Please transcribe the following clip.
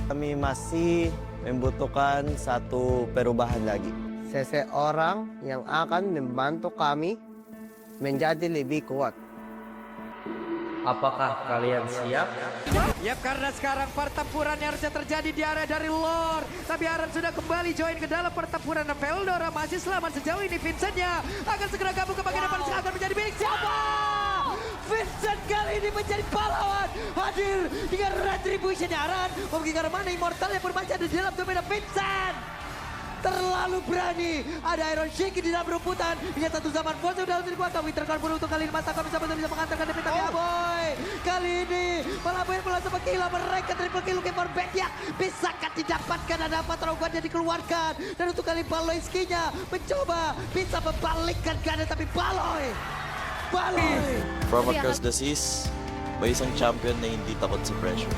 Kami masih membutuhkan satu perubahan lagi. Seseorang yang akan membantu kami menjadi lebih kuat. Apakah kalian siap? Ya, karena sekarang pertempuran yang harusnya terjadi di area dari Lord. Tapi Aran sudah kembali join ke dalam pertempuran dan Veldora masih selamat sejauh ini. Vincentnya akan segera gabung ke bagian depan, akan menjadi milik siapa? Vincent kali ini menjadi pahlawan, hadir dengan retribution Aran. Memungkinkan mana Immortal yang bermain di dalam domain Vincent. Terlalu berani, ada Iron Shake di dalam rumputan. Hingga satu zaman Bos sudah harus dikuatkan. Winter Carbon untuk kali ini Masa kami bisa mengantarkan demi tapi Aboy. Kali ini Malaboy mulai sempat gila, mereka triple kill looking for Bediak. Bisakah didapatkan, ada apa terobatnya dikeluarkan. Dan untuk kali Baloyskinya mencoba bisa membalikkan keadaan, tapi Baloy. From across the seas, may isang champion na hindi takot sa pressure.